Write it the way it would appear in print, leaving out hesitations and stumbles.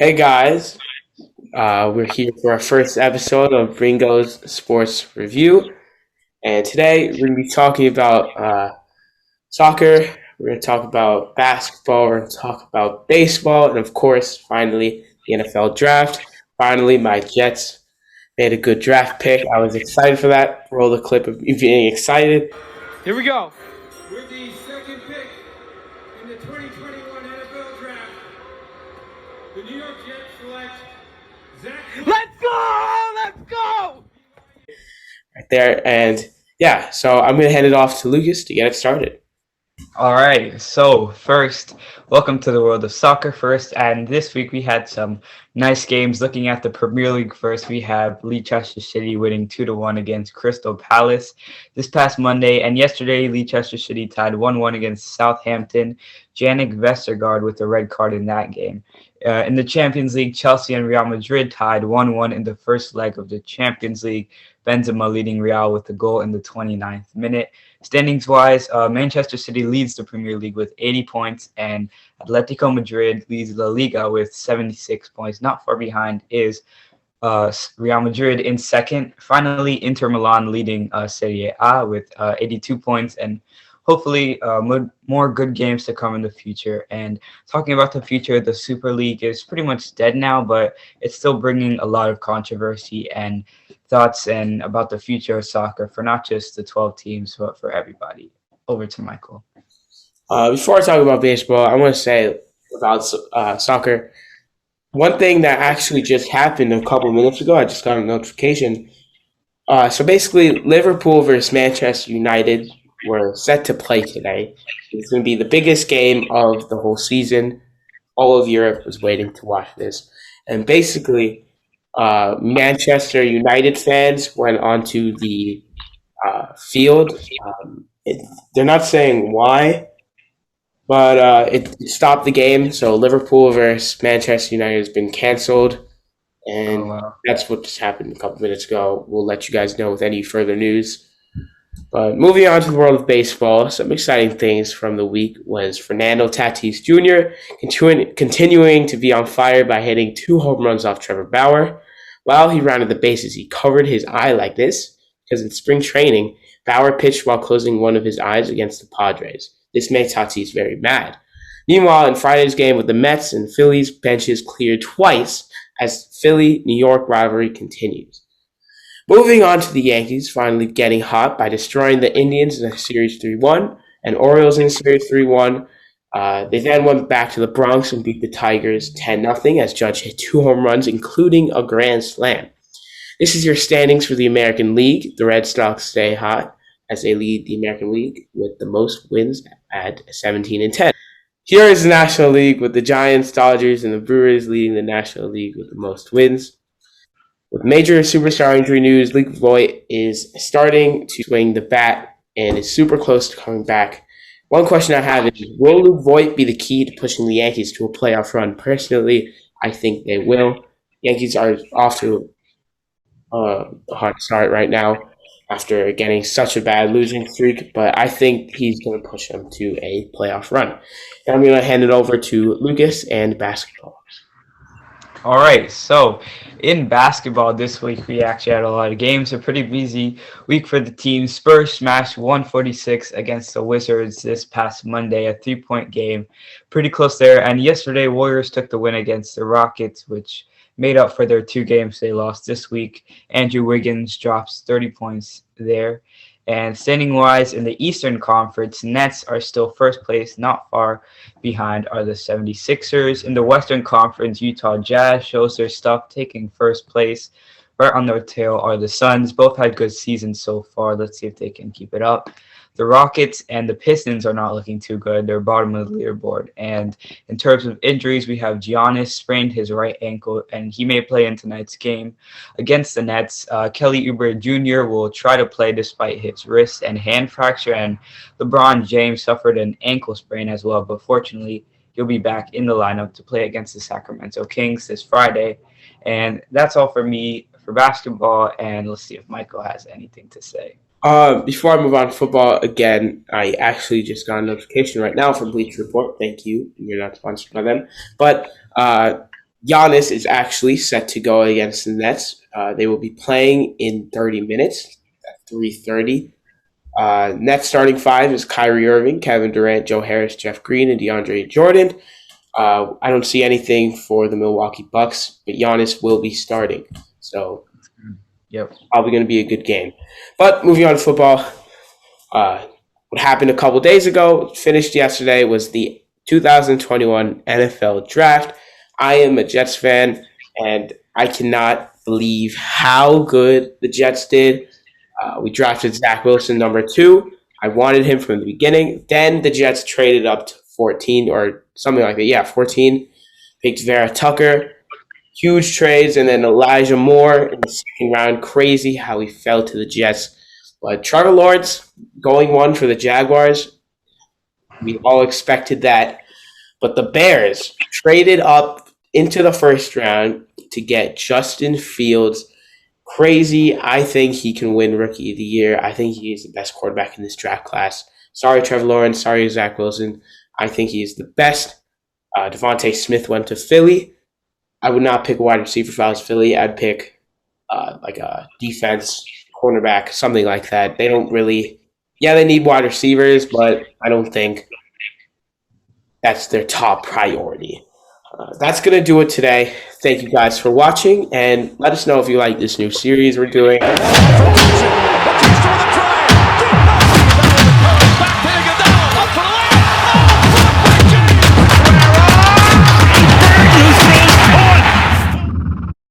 Hey guys, we're here for our first episode of Bringos Sports Review, and today we're going to be talking about soccer. We're going to talk about basketball. We're going to talk about baseball, and of course, finally, the NFL draft. Finally, my Jets made a good draft pick. I was excited for that. Roll the clip of me being excited. Here we go. With the second pick in the 2021 NFL Draft, the New York Jets select Zach. Let's go! Let's go! Right there, and yeah, so I'm going to hand it off to Lucas to get it started. All right, so first, welcome to the world of soccer first, and this week we had some nice games. Looking at the Premier League first, we have Leicester City winning 2-1 against Crystal Palace this past Monday, and yesterday Leicester City tied 1-1 against Southampton. Yannick Vestergaard with a red card in that game. In the Champions League, Chelsea and Real Madrid tied 1-1 in the first leg of the Champions League. Benzema leading Real with a goal in the 29th minute. Standings-wise, Manchester City leads the Premier League with 80 points, and Atletico Madrid leads La Liga with 76 points. Not far behind is Real Madrid in second. Finally, Inter Milan leading Serie A with 82 points, and hopefully more good games to come in the future. And talking about the future, the Super League is pretty much dead now, but it's still bringing a lot of controversy and thoughts and about the future of soccer for not just the 12 teams, but for everybody. Over to Michael. Before I talk about baseball, I want to say about soccer. One thing that actually just happened a couple of minutes ago, I just got a notification. So basically, Liverpool versus Manchester United were set to play today. It's going to be the biggest game of the whole season. All of Europe was waiting to watch this. And basically, Manchester United fans went onto the field. They're not saying why, but it stopped the game. So Liverpool versus Manchester United has been canceled. And that's what just happened a couple minutes ago. We'll let you guys know with any further news. But moving on to the world of baseball, some exciting things from the week was Fernando Tatis Jr. continuing to be on fire by hitting 2 home runs off Trevor Bauer. While he rounded the bases, he covered his eye like this because in spring training, Bauer pitched while closing one of his eyes against the Padres. This made Tatis very mad. Meanwhile, in Friday's game with the Mets and Phillies, benches cleared twice as Philly-New York rivalry continues. Moving on to the Yankees, finally getting hot by destroying the Indians in a series 3-1 and Orioles in a series 3-1. They then went back to the Bronx and beat the Tigers 10-0 as Judge hit 2 home runs, including a grand slam. This is your standings for the American League. The Red Sox stay hot as they lead the American League with the most wins at 17-10. Here is the National League with the Giants, Dodgers, and the Brewers leading the National League with the most wins. With major superstar injury news, Luke Voit is starting to swing the bat and is super close to coming back. One question I have is, will Luke Voit be the key to pushing the Yankees to a playoff run? Personally, I think they will. Yankees are off to a hard start right now after getting such a bad losing streak, but I think he's going to push them to a playoff run. And I'm going to hand it over to Lucas and basketball. All right, so in basketball this week, we actually had a lot of games. A pretty busy week for the team. Spurs smashed 146 against the Wizards this past Monday, a 3-point game. Pretty close there. And yesterday, Warriors took the win against the Rockets, which made up for their 2 games they lost this week. Andrew Wiggins drops 30 points there. And standing-wise in the Eastern Conference, Nets are still first place. Not far behind are the 76ers. In the Western Conference, Utah Jazz shows their stuff, taking first place. Right on their tail are the Suns. Both had good seasons so far. Let's see if they can keep it up. The Rockets and the Pistons are not looking too good. They're bottom of the leaderboard. And in terms of injuries, we have Giannis sprained his right ankle, and he may play in tonight's game against the Nets. Kelly Oubre Jr. will try to play despite his wrist and hand fracture, and LeBron James suffered an ankle sprain as well. But fortunately, he'll be back in the lineup to play against the Sacramento Kings this Friday. And that's all for me for basketball, and let's see if Michael has anything to say. Before I move on to football, again, I actually just got a notification right now from Bleacher Report. Thank you. You're not sponsored by them. But Giannis is actually set to go against the Nets. They will be playing in 30 minutes at 3:30. Nets starting five is Kyrie Irving, Kevin Durant, Joe Harris, Jeff Green, and DeAndre Jordan. I don't see anything for the Milwaukee Bucks, but Giannis will be starting. So Yep. probably going to be a good game. But moving on to football, what happened a couple days ago, finished yesterday, was the 2021 NFL Draft. I am a Jets fan, and I cannot believe how good the Jets did. We drafted Zach Wilson, number 2. I wanted him from the beginning. Then the Jets traded up to 14 or something like that. Yeah, 14. Picked Vera Tucker. Huge trades. And then Elijah Moore in the second round. Crazy how he fell to the Jets. But Trevor Lawrence going 1 for the Jaguars. We all expected that. But the Bears traded up into the first round to get Justin Fields. Crazy. I think he can win Rookie of the Year. I think he is the best quarterback in this draft class. Sorry, Trevor Lawrence. Sorry, Zach Wilson. I think he is the best. Devontae Smith went to Philly. I would not pick a wide receiver if I was Philly. I'd pick like a defense, cornerback, something like that. They don't really – yeah, they need wide receivers, but I don't think that's their top priority. That's going to do it today. Thank you guys for watching, and let us know if you like this new series we're doing.